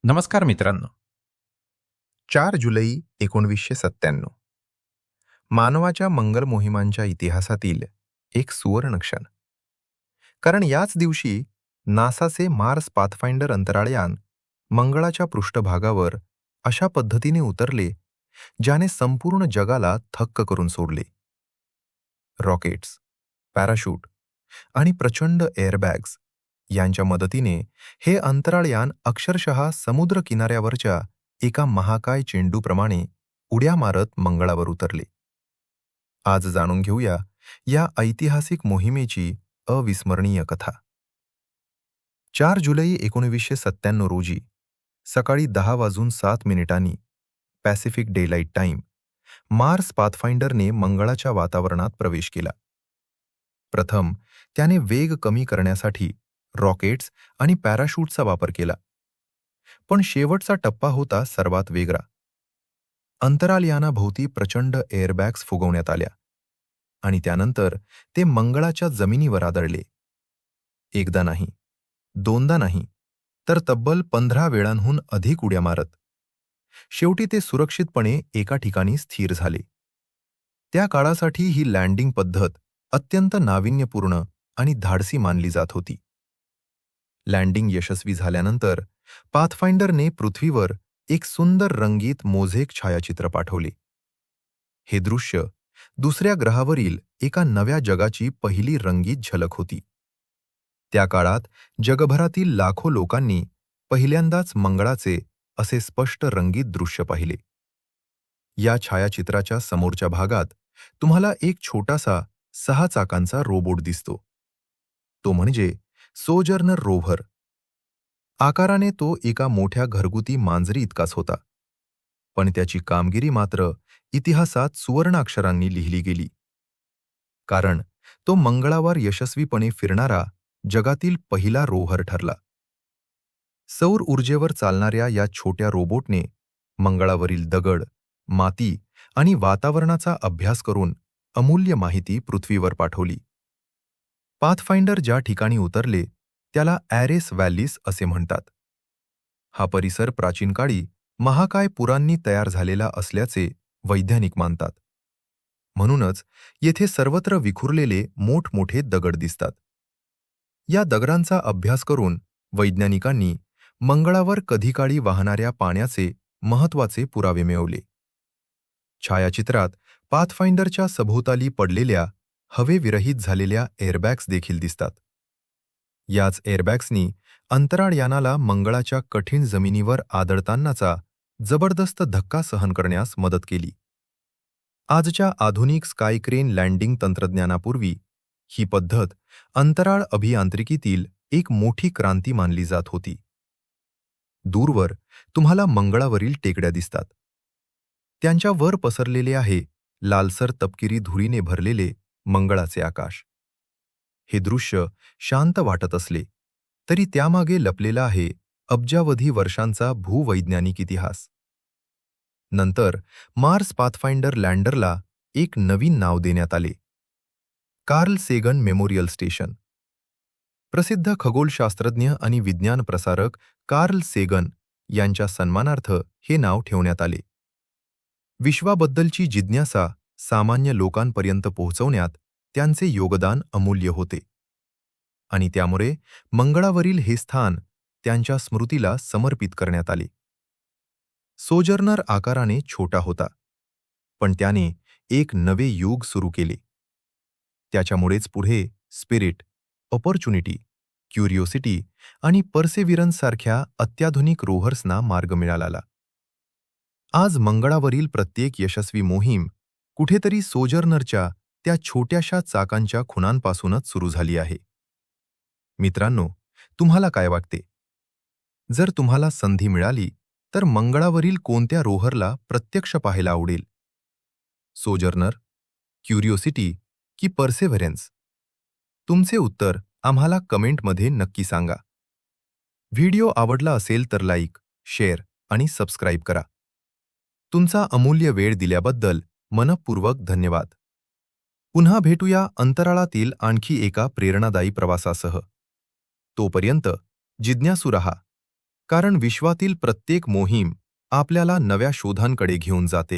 नमस्कार मित्रांनो. 4 जुलै 1997 मानवाच्या मंगल मोहिमांच्या इतिहासातील एक सुवर्ण क्षण. कारण याच दिवशी नासाचे मार्स पाथफाइंडर अंतराळयान मंगळाच्या पृष्ठभागावर अशा पद्धतीने उतरले ज्याने संपूर्ण जगाला थक्क करून सोडले. रॉकेट्स, पॅराशूट आणि प्रचंड एअरबॅग्स यांच्या मदतीने हे अंतराळयान अक्षरशः समुद्र किनाऱ्यावरच्या एका महाकाय चेंडूप्रमाणे उड्या मारत मंगळावर उतरले. आज जाणून घेऊया या ऐतिहासिक मोहिमेची अविस्मरणीय कथा. 4 जुलै 1997 रोजी सकाळी 10:07 पॅसिफिक डेलाइट टाइम मार्स पाथफाइंडरने मंगळाच्या वातावरणात प्रवेश केला. प्रथम त्याने वेग कमी करण्यासाठी रॉकेट्स आणि पॅराशूटचा वापर केला. पण शेवटचा टप्पा होता सर्वात वेगळा. अंतराळयानाभोवती प्रचंड एअरबॅग्स फुगवण्यात आल्या आणि त्यानंतर ते मंगळाच्या जमिनीवर आदळले. एकदा नाही, दोनदा नाही, तर तब्बल 15 वेळांहून अधिक उड्या मारत. शेवटी ते सुरक्षितपणे एका ठिकाणी स्थिर झाले. त्या काळासाठी ही लँडिंग पद्धत अत्यंत नाविन्यपूर्ण आणि धाडसी मानली जात होती. लँडिंग यशस्वी झाल्यानंतर पाथफाइंडरने पृथ्वीवर एक सुंदर रंगीत मोझेक छायाचित्र पाठवले. हे दृश्य दुसऱ्या ग्रहावरील एका नव्या जगाची पहिली रंगीत झलक होती. त्या काळात जगभरातील लाखो लोकांनी पहिल्यांदाच मंगळाचे असे स्पष्ट रंगीत दृश्य पाहिले. या छायाचित्राच्या समोरच्या भागात तुम्हाला एक छोटासा 6 चाकांचा रोबोट दिसतो. तो म्हणजे सोजर्नर रोव्हर. आकाराने तो एका मोठ्या घरगुती मांजरी इतकाच होता, पण त्याची कामगिरी मात्र इतिहासात सुवर्णाक्षरांनी लिहिली गेली. कारण तो मंगळावर यशस्वीपणे फिरणारा जगातील पहिला रोव्हर ठरला. सौर ऊर्जेवर चालणाऱ्या या छोट्या रोबोटने मंगळावरील दगड, माती आणि वातावरणाचा अभ्यास करून अमूल्य माहिती पृथ्वीवर पाठवली. पाथफाइंडर ज्या ठिकाणी उतरले त्याला ॲरेस व्हॅलीस असे म्हणतात. हा परिसर प्राचीन काळी महाकाय पुरांनी तयार झालेला असल्याचे वैज्ञानिक मानतात. म्हणूनच येथे सर्वत्र विखुरलेले मोठमोठे दगड दिसतात. या दगडांचा अभ्यास करून वैज्ञानिकांनी मंगळावर कधीकाळी वाहणाऱ्या पाण्याचे महत्त्वाचे पुरावे मिळवले. छायाचित्रात पाथफाइंडरच्या सभोवताली पडलेल्या हवेविरहित झालेल्या एअरबॅग्स देखील दिसतात. याच एअरबॅग्सनी अंतराळयानाला मंगळाच्या कठीण जमिनीवर आदळतानाचा जबरदस्त धक्का सहन करण्यास मदत केली. आजच्या आधुनिक स्कायक्रेन लँडिंग तंत्रज्ञानापूर्वी ही पद्धत अंतराळ अभियांत्रिकीतील एक मोठी क्रांती मानली जात होती. दूरवर तुम्हाला मंगळावरील टेकड्या दिसतात. त्यांच्या वर पसरलेले आहे लालसर तपकिरी धुळीने भरलेले मंगळाचे आकाश. हे दृश्य शांत वाटत असले तरी त्यामागे लपलेला आहे अब्जावधी वर्षांचा भूवैज्ञानिक इतिहास. नंतर मार्स पाथफाइंडर लँडरला एक नवीन नाव देण्यात आले, कार्ल सेगन मेमोरियल स्टेशन. प्रसिद्ध खगोलशास्त्रज्ञ आणि विज्ञान प्रसारक कार्ल सेगन यांच्या सन्मानार्थ हे नाव ठेवण्यात आले. विश्वाबद्दलची जिज्ञासा सामान्य लोकांपर्यंत पोहोचवण्यात त्यांचे योगदान अमूल्य होते आणि त्यामुळे मंगळावरील हे स्थान त्यांच्या स्मृतीला समर्पित करण्यात आले. सोजर्नर आकाराने छोटा होता, पण त्याने एक नवे युग सुरू केले. त्याच्यामुळेच पुढे स्पिरिट, ऑपॉर्च्युनिटी, क्युरिओसिटी आणि पर्सेव्हिरन्स सारख्या अत्याधुनिक रोव्हर्सना मार्ग मिळाला. आज मंगळावरील प्रत्येक यशस्वी मोहीम कुठेतरी सोजर्नरच्या त्या छोट्याशा चाकांच्या खुणांपासूनच सुरू झाली आहे. मित्रांनो, तुम्हाला काय वाटते? जर तुम्हाला संधी मिळाली तर मंगळावरील कोणत्या रोव्हरला प्रत्यक्ष पाहायला आवडेल? सोजर्नर, क्युरिओसिटी की पर्सेव्हरन्स? तुमचे उत्तर आम्हाला कमेंटमध्ये नक्की सांगा. व्हिडिओ आवडला असेल तर लाईक, शेअर आणि सबस्क्राईब करा. तुमचा अमूल्य वेळ दिल्याबद्दल मनःपूर्वक धन्यवाद. पुन्हा भेटूया अंतराळातील आणखी एका प्रेरणादायी प्रवासासह. तोपर्यंत जिज्ञासू रहा कारण विश्वातील प्रत्येक मोहीम आपल्याला नव्या शोधांकडे घेऊन जाते.